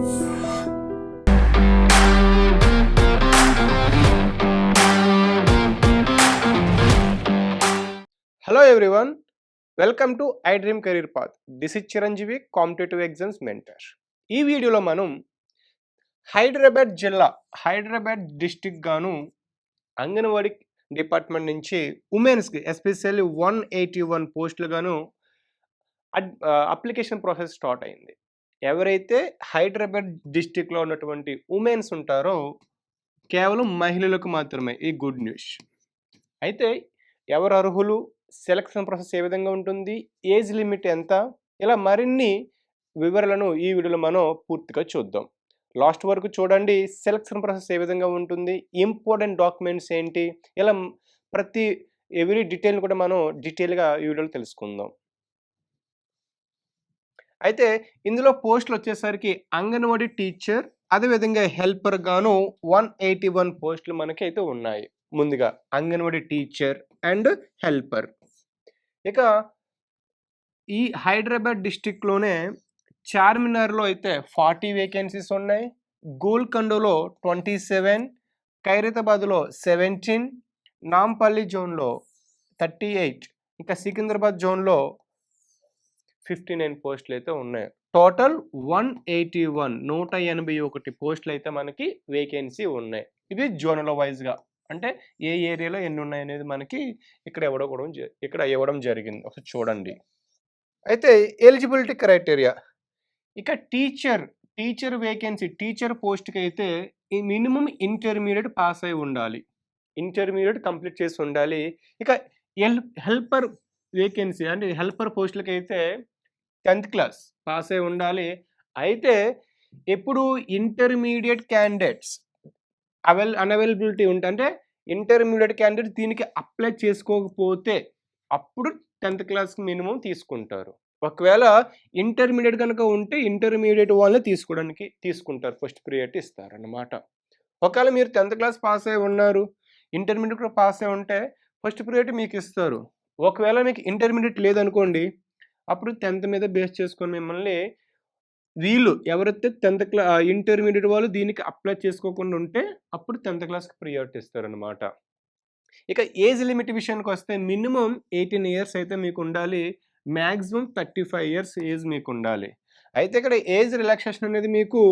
Hello everyone, welcome to iDream Career Path. This is Chiranjeevi, Competitive Exams Mentor. ఈ వీడియోలో మనం Hyderabad district గాను anganwadi department నుంచి ఉమెన్స్కి ఎస్పెషల్లీ 181 పోస్టులు గాను అప్లికేషన్ ప్రాసెస్ స్టార్ట్ అయింది. ఎవరైతే హైదరాబాద్ డిస్ట్రిక్ట్లో ఉన్నటువంటి ఉమెన్స్ ఉంటారో కేవలం మహిళలకు మాత్రమే ఈ గుడ్ న్యూస్. అయితే ఎవరు అర్హులు, సెలక్షన్ ప్రాసెస్ ఏ విధంగా ఉంటుంది, ఏజ్ లిమిట్ ఎంత, ఇలా మరిన్ని వివరాలను ఈ వీడియోలో మనం పూర్తిగా చూద్దాం. లాస్ట్ వరకు చూడండి. సెలక్షన్ ప్రాసెస్ ఏ విధంగా ఉంటుంది, ఇంపార్టెంట్ డాక్యుమెంట్స్ ఏంటి, ఇలా ఎవ్రీ డీటెయిల్ కూడా మనం డీటెయిల్గా ఈ వీడియోలో తెలుసుకుందాం. అయితే ఇందులో పోస్టులు వచ్చేసరికి అంగన్వాడీ టీచర్, అదేవిధంగా హెల్పర్ గాను 181 పోస్టులు మనకి అయితే ఉన్నాయి. ముందుగా అంగన్వాడీ టీచర్ అండ్ హెల్పర్. ఇక ఈ హైదరాబాద్ డిస్ట్రిక్ట్లోనే చార్మినార్లో అయితే 40 వేకెన్సీస్ ఉన్నాయి, గోల్కొండలో 27, ఖైరతాబాద్లో 17, నాంపల్లి జోన్లో 38, ఇంకా సికింద్రాబాద్ జోన్లో 59 పోస్టులు అయితే ఉన్నాయి. టోటల్ 181 పోస్టులు అయితే మనకి వేకెన్సీ ఉన్నాయి. ఇది జోనల్ వైజ్గా, అంటే ఏ ఏరియాలో ఎన్ని ఉన్నాయి అనేది మనకి ఇక్కడ ఇవ్వడం జరిగింది. ఒకసారి చూడండి. అయితే ఎలిజిబిలిటీ క్రైటీరియా, ఇక టీచర్ వేకెన్సీ, టీచర్ పోస్ట్కి అయితే ఈ మినిమం ఇంటర్మీడియట్ పాస్ అయి ఉండాలి, ఇంటర్మీడియట్ కంప్లీట్ చేసి ఉండాలి. ఇక హెల్పర్ వేకెన్సీ అంటే హెల్పర్ పోస్టులకి అయితే 10th క్లాస్ పాస్ అయి ఉండాలి. అయితే ఎప్పుడు ఇంటర్మీడియట్ క్యాండిడేట్స్ అన్అవైలబిలిటీ ఉంటే, అంటే ఇంటర్మీడియట్ క్యాండిడేట్ దీనికి అప్లై చేసుకోకపోతే అప్పుడు 10th క్లాస్కి మినిమం తీసుకుంటారు. ఒకవేళ ఇంటర్మీడియట్ కనుక ఉంటే ఇంటర్మీడియట్ వాళ్ళని తీసుకుంటారు, ఫస్ట్ ప్రియారిటీ ఇస్తారన్నమాట. ఒకవేళ మీరు 10th క్లాస్ పాస్ అయి ఉన్నారు, ఇంటర్మీడియట్ కూడా పాస్ అయి ఉంటే ఫస్ట్ ప్రియారిటీ మీకు ఇస్తారు. ఒకవేళ మీకు ఇంటర్మీడియట్ లేదనుకోండి, అప్పుడు 10th మీద బేస్ చేసుకొని మిమ్మల్ని వీళ్ళు ఎవరైతే ఇంటర్మీడియట్ వాళ్ళు దీనికి అప్లై చేసుకోకుండా ఉంటే అప్పుడు 10th క్లాస్కి ప్రియారిటీ ఇస్తారనమాట. ఇక ఏజ్ లిమిట్ విషయానికి వస్తే మినిమం 18 ఇయర్స్ అయితే మీకు ఉండాలి, మ్యాక్సిమం 35 ఇయర్స్ ఏజ్ మీకు ఉండాలి. అయితే ఇక్కడ ఏజ్ రిలాక్సేషన్ అనేది మీకు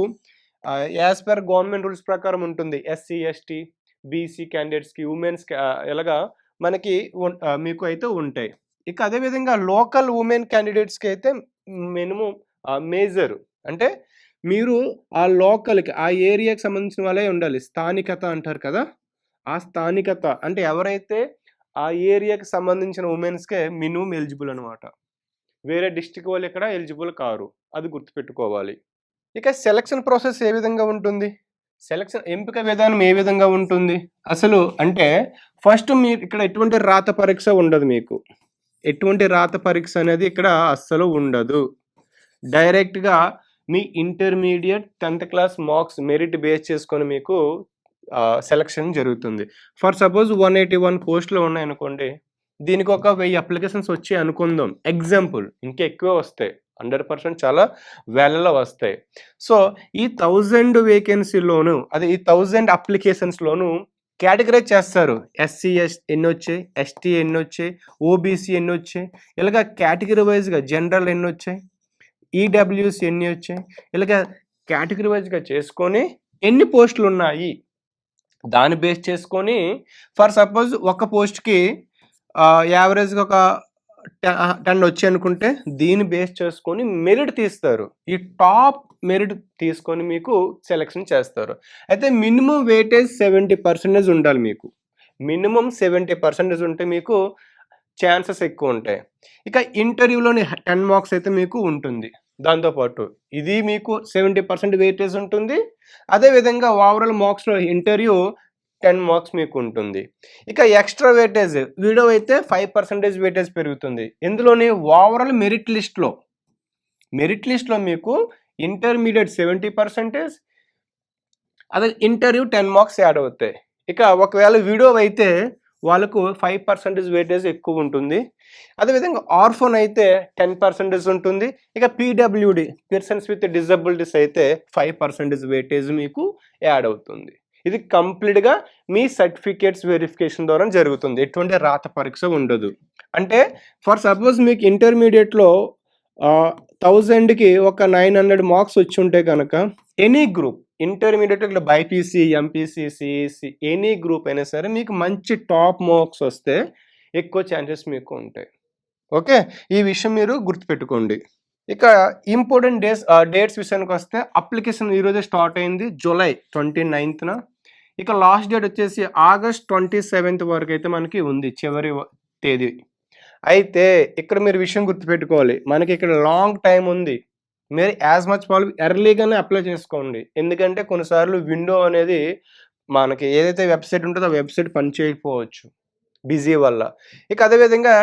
యాజ్ పర్ గవర్నమెంట్ రూల్స్ ప్రకారం ఉంటుంది. ఎస్సీ, ఎస్టీ, బీసీ క్యాండిడేట్స్కి, ఉమెన్స్కి ఎలాగా మనకి మీకు అయితే ఉంటాయి. ఇక అదేవిధంగా లోకల్ ఉమెన్ క్యాండిడేట్స్కి అయితే మినిమం మేజర్, అంటే మీరు ఆ లోకల్కి, ఆ ఏరియాకి సంబంధించిన వాళ్ళే ఉండాలి. స్థానికత అంటారు కదా, ఆ స్థానికత అంటే ఎవరైతే ఆ ఏరియాకి సంబంధించిన ఉమెన్స్కే మినిమం ఎలిజిబుల్ అనమాట. వేరే డిస్ట్రిక్ట్ వాళ్ళు ఇక్కడ ఎలిజిబుల్ కారు, అది గుర్తుపెట్టుకోవాలి. ఇక సెలక్షన్ ప్రాసెస్ ఏ విధంగా ఉంటుంది, ఎంపిక విధానం ఏ విధంగా ఉంటుంది అసలు అంటే, ఫస్ట్ మీరు ఇక్కడ ఎటువంటి రాత పరీక్ష ఉండదు, మీకు ఎటువంటి రాత పరీక్ష అనేది ఇక్కడ అస్సలు ఉండదు. డైరెక్ట్గా మీ intermediate 10th class marks merit base చేసుకొని మీకు సెలక్షన్ జరుగుతుంది. ఫర్ సపోజ్ 181 పోస్టులు ఉన్నాయనుకోండి, దీనికి ఒక 1000 అప్లికేషన్స్ వచ్చాయి అనుకుందాం, ఎగ్జాంపుల్. ఇంకా ఎక్కువ వస్తాయి, 100% చాలా వేలలో వస్తాయి. సో ఈ 1000 వేకెన్సీలోను, అదే ఈ 1000 అప్లికేషన్స్లోను కేటగరైజ్ చేస్తారు. ఎస్సీ ఎన్ని వచ్చాయి, ఎస్టీ ఎన్ని వచ్చాయి, ఓబీసీ ఎన్ని వచ్చాయి, ఇలాగ కేటగిరీ వైజ్గా జనరల్ ఎన్ని వచ్చాయి, ఈడబ్ల్యూఎస్ ఎన్ని వచ్చాయి, ఇలాగ కేటగిరీ వైజ్గా చేసుకొని ఎన్ని పోస్టులు ఉన్నాయి దాన్ని బేస్ చేసుకొని, ఫర్ సపోజ్ ఒక పోస్ట్కి యావరేజ్గా ఒక 10 వచ్చాయి అనుకుంటే దీన్ని బేస్ చేసుకొని మెరిట్ తీస్తారు. ఈ టాప్ మెరిట్ తీసుకొని మీకు సెలెక్షన్ చేస్తారు. అయితే మినిమం వెయిటేజ్ 70% ఉండాలి మీకు. మినిమం 70% ఉంటే మీకు ఛాన్సెస్ ఎక్కువ ఉంటాయి. ఇక ఇంటర్వ్యూలోని 10 మార్క్స్ అయితే మీకు ఉంటుంది. దాంతోపాటు ఇది మీకు 70% వెయిటేజ్ ఉంటుంది. అదేవిధంగా ఓవరాల్ మార్క్స్లో ఇంటర్వ్యూ 10 మార్క్స్ మీకు ఉంటుంది. ఇక ఎక్స్ట్రా వెయిటేజ్ వీడియో అయితే 5% వెయిటేజ్ పెరుగుతుంది. ఇందులోని ఓవరాల్ మెరిట్ లిస్ట్లో మీకు ఇంటర్మీడియట్ 70%, అదే ఇంటర్వ్యూ 10 మార్క్స్ యాడ్ అవుతాయి. ఇక ఒకవేళ వీడియో అయితే వాళ్ళకు 5% వెయిటేజ్ ఎక్కువ ఉంటుంది. అదేవిధంగా ఆర్ఫన్ అయితే 10% ఉంటుంది. ఇక పీడబ్ల్యూడీ పర్సన్స్ విత్ డిజబిలిటీస్ అయితే 5% వెయిటేజ్ మీకు యాడ్ అవుతుంది. ఇది కంప్లీట్‌గా మీ సర్టిఫికేట్స్ వెరిఫికేషన్ ద్వారా జరుగుతుంది. ఎటువంటి రాత పరీక్ష ఉండదు. అంటే ఫర్ సపోజ్ మీకు ఇంటర్మీడియేట్‌లో 1000కి ఒక 900 మార్క్స్ వచ్చుంటే గనక ఎనీ గ్రూప్ ఇంటర్మీడియేట్‌లో BiPC, MPC, CEC any group అయినా సరే మీకు మంచి టాప్ మార్క్స్ వస్తే ఎక్కువ ఛాన్సెస్ మీకు ఉంటాయి. ఓకే. ఈ విషయం మీరు గుర్తుపెట్టుకోండి. ఇక ఇంపార్టెంట్ డేట్స్ విషయానికొస్తే అప్లికేషన్ ఈరోజే స్టార్ట్ అయింది జూలై 29న. ఇక లాస్ట్ డేట్ వచ్చేసి ఆగస్ట్ 27th వరకైతే మనకి ఉంది చివరి తేదీ. అయితే ఇక్కడ మీరు విషయం గుర్తుపెట్టుకోవాలి. మనకి ఇక్కడ లాంగ్ టైమ్ ఉంది. మీరు యాజ్ మచ్ పాసిబుల్ ఎర్లీగానే అప్లై చేసుకోండి. ఎందుకంటే కొన్నిసార్లు విండో అనేది మనకి ఏదైతే వెబ్‌సైట్ ఉంటదో ఆ వెబ్‌సైట్ పనిచేయకపోవచ్చు బిజీ వల్ల. ఇక అదేవిధంగా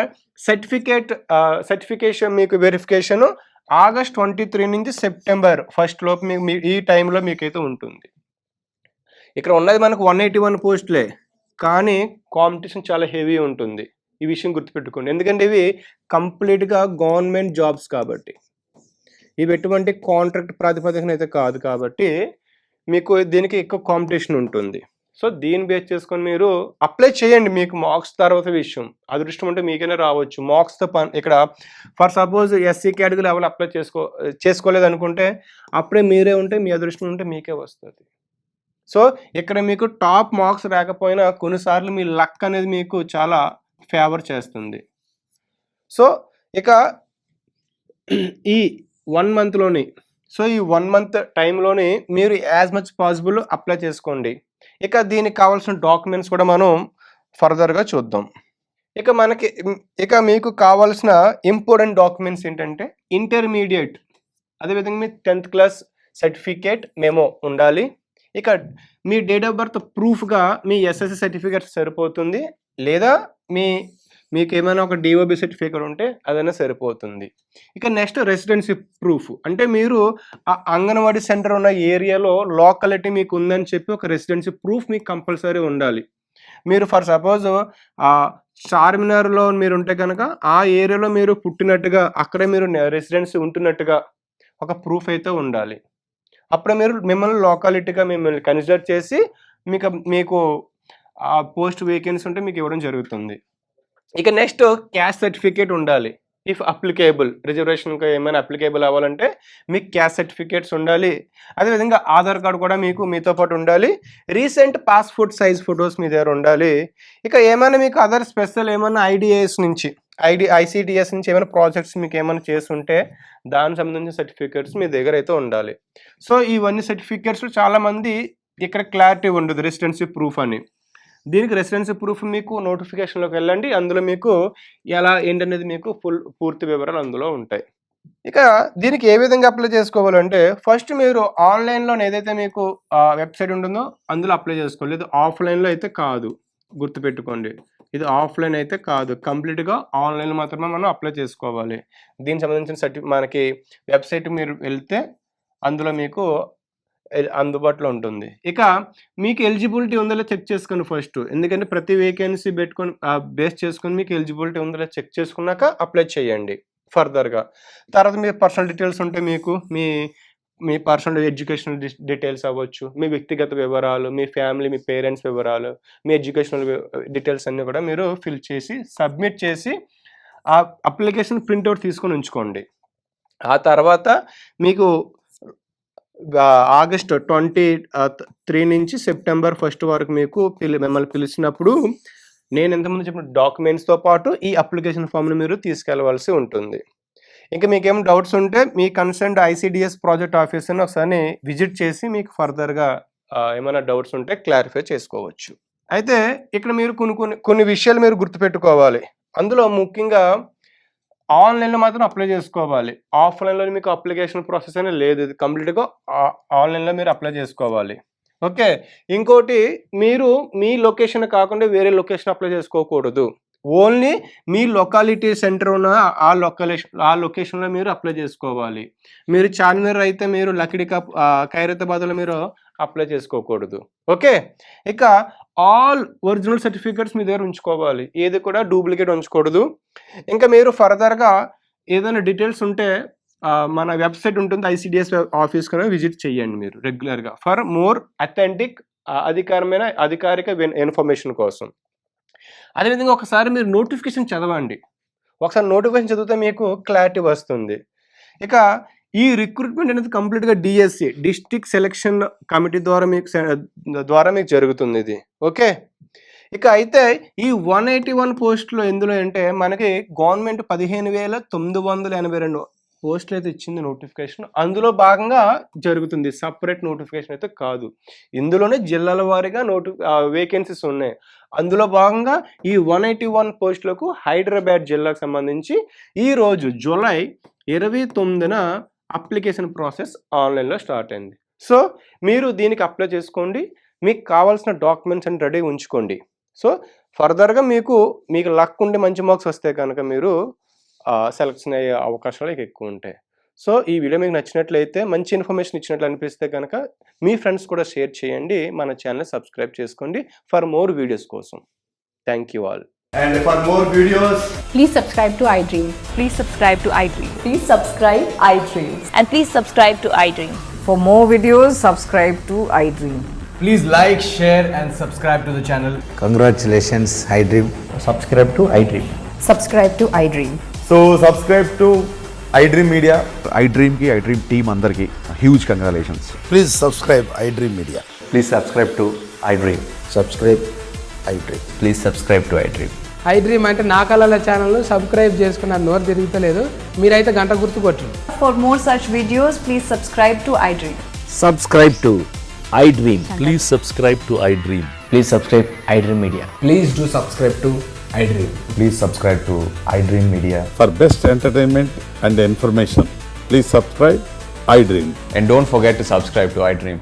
సర్టిఫికేషన్ మీకు వెరిఫికేషను ఆగస్ట్ 23 నుంచి సెప్టెంబర్ 1 లోపు మీ ఈ టైంలో మీకైతే ఉంటుంది. ఇక్కడ ఉన్నది మనకు 181 పోస్టులే. కానీ కాంపిటీషన్ చాలా హెవీ ఉంటుంది. ఈ విషయం గుర్తుపెట్టుకోండి. ఎందుకంటే ఇవి కంప్లీట్‌గా గవర్నమెంట్ జాబ్స్ కాబట్టి. ఇవి ఎటువంటి కాంట్రాక్ట్ ప్రాతిపదికన అయితే కాదు కాబట్టి మీకు దీనికి ఎక్కువ కాంపిటీషన్ ఉంటుంది. సో దీన్ని బేస్ చేసుకొని మీరు అప్లై చేయండి. మీకు మార్క్స్ తర్వాత విషయం. అదృష్టం ఉంటే మీకైనా రావచ్చు. మార్క్స్‌తో ఇక్కడ ఫర్ సపోజ్ ఎస్సీ కేటగిరీలో ఎవరు అప్లై చేసుకోలేదనుకుంటే అప్పుడే మీరే ఉంటే మీ అదృష్టం ఉంటే మీకే వస్తది. సో ఇక్కడ మీకు టాప్ మార్క్స్ రాకపోయినా కొన్నిసార్లు మీ లక్ అనేది మీకు చాలా ఫేవర్ చేస్తుంది. సో ఇక ఈ 1 మంత్‌లోని ఈ 1 మంత్ టైంలోని మీరు యాజ్ మచ్ పాసిబుల్ అప్లై చేసుకోండి. ఇక దీనికి కావాల్సిన డాక్యుమెంట్స్ కూడా మనం ఫర్దర్‌గా చూద్దాం. ఇక మీకు కావాల్సిన ఇంపార్టెంట్ డాక్యుమెంట్స్ ఏంటంటే ఇంటర్మీడియేట్ అదేవిధంగా మీ 10th క్లాస్ సర్టిఫికేట్ మెమో ఉండాలి. ఇక మీ డేట్ ఆఫ్ బర్త్ ప్రూఫ్‌గా మీ ఎస్ఎస్‌సి సర్టిఫికేట్ సరిపోతుంది. లేదా మీకేమైనా ఒక డీఓబీ సర్టిఫికేట్ ఉంటే అదైనా సరిపోతుంది. ఇక నెక్స్ట్ రెసిడెన్సీ ప్రూఫ్. అంటే మీరు ఆ అంగన్వాడీ సెంటర్ ఉన్న ఏరియాలో లోకాలిటీ మీకు ఉందని చెప్పి ఒక రెసిడెన్సీ ప్రూఫ్ మీకు కంపల్సరీ ఉండాలి. మీరు ఫర్ సపోజ్ చార్మినార్‌లో మీరుంటే గనక ఆ ఏరియాలో మీరు పుట్టినట్టుగా అక్కడే మీరు రెసిడెన్సీ ఉంటున్నట్టుగా ఒక ప్రూఫ్ అయితే ఉండాలి. అప్పుడే మిమ్మల్ని లోకాలిటీగా మిమ్మల్ని కన్సిడర్ చేసి మీకు పోస్ట్ వేకెన్సీ ఉంటే మీకు ఇవ్వడం జరుగుతుంది. ఇక నెక్స్ట్ క్యాస్ట్ సర్టిఫికేట్ ఉండాలి. ఇఫ్ అప్లికేబుల్ రిజర్వేషన్‌కి ఏమైనా అప్లికేబుల్ అవ్వాలంటే మీకు క్యాస్ట్ సర్టిఫికేట్స్ ఉండాలి. అదేవిధంగా ఆధార్ కార్డ్ కూడా మీతో పాటు ఉండాలి. రీసెంట్ పాస్‌పోర్ట్ సైజ్ ఫోటోస్ మీ దగ్గర ఉండాలి. ఇక ఏమైనా మీకు అదర్ స్పెషల్ ఏమైనా ఐసీడీఎస్ నుంచి ఏమైనా ప్రాజెక్ట్స్ మీకు ఏమైనా చేసుంటే దానికి సంబంధించిన సర్టిఫికేట్స్ మీ దగ్గర అయితే ఉండాలి. సో ఇవన్నీ సర్టిఫికేట్స్ చాలామంది ఇక్కడ క్లారిటీ ఉండదు రెసిడెన్సీ ప్రూఫ్ అని. దీనికి రెసిడెన్సీ ప్రూఫ్ మీకు నోటిఫికేషన్‌లోకి వెళ్ళండి. అందులో మీకు ఎలా ఏంటనేది మీకు పూర్తి వివరాలు అందులో ఉంటాయి. ఇక దీనికి ఏ విధంగా అప్లై చేసుకోవాలంటే ఫస్ట్ మీరు ఆన్‌లైన్‌లో ఏదైతే మీకు వెబ్‌సైట్ ఉంటుందో అందులో అప్లై చేసుకోవాలి. ఇది ఆఫ్‌లైన్‌లో అయితే కాదు. గుర్తుపెట్టుకోండి. ఇది ఆఫ్‌లైన్ అయితే కాదు. కంప్లీట్‌గా ఆన్‌లైన్‌లో మాత్రమే మనం అప్లై చేసుకోవాలి. దీనికి సంబంధించిన మనకి వెబ్‌సైట్ మీరు వెళ్తే అందులో మీకు అందుబాటులో ఉంటుంది. ఇక మీకు ఎలిజిబిలిటీ ఉందో లేదో చెక్ చేసుకోండి ఫస్ట్. ఎందుకంటే ప్రతి వేకెన్సీ పెట్టుకొని బేస్ చేసుకొని మీకు ఎలిజిబిలిటీ ఉందో లేదో చెక్ చేసుకున్నాక అప్లై చేయండి ఫర్దర్‌గా. తర్వాత మీ పర్సనల్ డీటెయిల్స్ ఉంటే మీకు మీ పర్సనల్ ఎడ్యుకేషనల్ డీటెయిల్స్ అవ్వచ్చు, మీ వ్యక్తిగత వివరాలు, మీ ఫ్యామిలీ, మీ పేరెంట్స్ వివరాలు, మీ ఎడ్యుకేషనల్ డీటెయిల్స్ అన్నీ కూడా మీరు ఫిల్ చేసి సబ్మిట్ చేసి ఆ అప్లికేషన్ ప్రింట్‌ఔట్ తీసుకొని ఉంచుకోండి. ఆ తర్వాత మీకు ఆగస్ట్ 23 నుంచి సెప్టెంబర్ 1 వరకు మీకు మిమ్మల్ని పిలిచినప్పుడు నేను ఇంతకుముందు చెప్పిన డాక్యుమెంట్స్‌తో పాటు ఈ అప్లికేషన్ ఫామ్‌ని మీరు తీసుకెళ్ళవలసి ఉంటుంది. ఇంకా మీకేమైనా డౌట్స్ ఉంటే మీ కన్సర్న్డ్ ఐసీడీఎస్ ప్రాజెక్ట్ ఆఫీసర్‌ని ఒకసారి విజిట్ చేసి మీకు ఫర్దర్‌గా ఏమైనా డౌట్స్ ఉంటే క్లారిఫై చేసుకోవచ్చు. అయితే ఇక్కడ మీరు కొన్ని విషయాలు మీరు గుర్తుపెట్టుకోవాలి. అందులో ముఖ్యంగా ఆన్‌లైన్‌లో మాత్రం అప్లై చేసుకోవాలి. ఆఫ్‌లైన్‌లో మీకు అప్లికేషన్ ప్రాసెస్ అనేది లేదు. ఇది కంప్లీట్‌గా ఆన్‌లైన్‌లో మీరు అప్లై చేసుకోవాలి. ఓకే. ఇంకోటి మీరు మీ లొకేషన్ కాకుండా వేరే లొకేషన్ అప్లై చేసుకోకూడదు. ఓన్లీ మీ లొకాలిటీ సెంటర్ ఉన్న ఆ లొకేషన్‌లో మీరు అప్లై చేసుకోవాలి. మీరు చార్మినార్ అయితే మీరు ఖైరతాబాద్‌లో మీరు అప్లై చేసుకోకూడదు. ఓకే. ఇక ఆల్ ఒరిజినల్ సర్టిఫికేట్స్ మీ దగ్గర ఉంచుకోవాలి. ఏది కూడా డూప్లికేట్ ఉంచకూడదు. ఇంకా మీరు ఫర్దర్‌గా ఏదైనా డీటెయిల్స్ ఉంటే మన వెబ్‌సైట్ ఉంటుంది. ఐసీడీఎస్ ఆఫీస్‌కి విజిట్ చేయండి మీరు రెగ్యులర్‌గా ఫర్ మోర్ అథెంటిక్ అధికారిక ఇన్ఫర్మేషన్ కోసం. అదేవిధంగా ఒకసారి మీరు నోటిఫికేషన్ చదవండి. ఒకసారి నోటిఫికేషన్ చదివితే మీకు క్లారిటీ వస్తుంది. ఇక ఈ రిక్రూట్మెంట్ అనేది కంప్లీట్‌గా డిఎస్సి డిస్ట్రిక్ట్ సెలక్షన్ కమిటీ ద్వారా మీకు జరుగుతుంది ఇది. ఓకే. ఇక అయితే ఈ 181 పోస్టులు ఎందులో అంటే మనకి గవర్నమెంట్ 15,982 పోస్టులు అయితే ఇచ్చింది నోటిఫికేషన్. అందులో భాగంగా జరుగుతుంది. సెపరేట్ నోటిఫికేషన్ అయితే కాదు. ఇందులోనే జిల్లాల వారీగా వేకెన్సీస్ ఉన్నాయి. అందులో భాగంగా ఈ 181 పోస్టులకు హైదరాబాద్ జిల్లాకు సంబంధించి ఈరోజు జూలై 29న అప్లికేషన్ ప్రాసెస్ ఆన్లైన్‌లో స్టార్ట్ అయింది. సో మీరు దీనికి అప్లై చేసుకోండి. మీకు కావాల్సిన డాక్యుమెంట్స్ అన్ని రెడీగా ఉంచుకోండి. సో ఫర్దర్‌గా మీకు లక్ ఉండి మంచి మార్క్స్ వస్తే కనుక మీరు సెలెక్షన్ అయ్యే అవకాశాలు ఎక్కువ ఉంటాయి. సో ఈ వీడియో మీకు నచ్చినట్లయితే, మంచి ఇన్ఫర్మేషన్ ఇచ్చినట్లు అనిపిస్తే కనుక మీ ఫ్రెండ్స్ కూడా షేర్ చేయండి. మన ఛానల్‌ని సబ్స్క్రైబ్ చేసుకోండి ఫర్ మోర్ వీడియోస్ కోసం. Thank you all. And for more videos, Please subscribe to iDream. Please subscribe to iDream. Please subscribe iDreams. And please subscribe to iDream. For more videos, subscribe to iDream. please like, share and subscribe to the channel. Congratulations, iDream. subscribe to iDream. Subscribe to iDream. So subscribe to iDream Media. iDream team andarki huge congratulations. Please subscribe iDream Media. Please subscribe to iDream. Subscribe iDream. Please subscribe to iDream. iDream అంటే నా కళల ఛానల్ను subscribe చేసుకున్న నోరు తిరుగుతలేదు, మీరైతే గంట గుర్తు కొట్టండి. For more such videos, please subscribe to iDream. Subscribe to iDream. Please subscribe to iDream. Please subscribe iDream Media. Please do subscribe to iDream. Please subscribe to iDream Media. For best entertainment and information, please subscribe iDream. And don't forget to subscribe to iDream.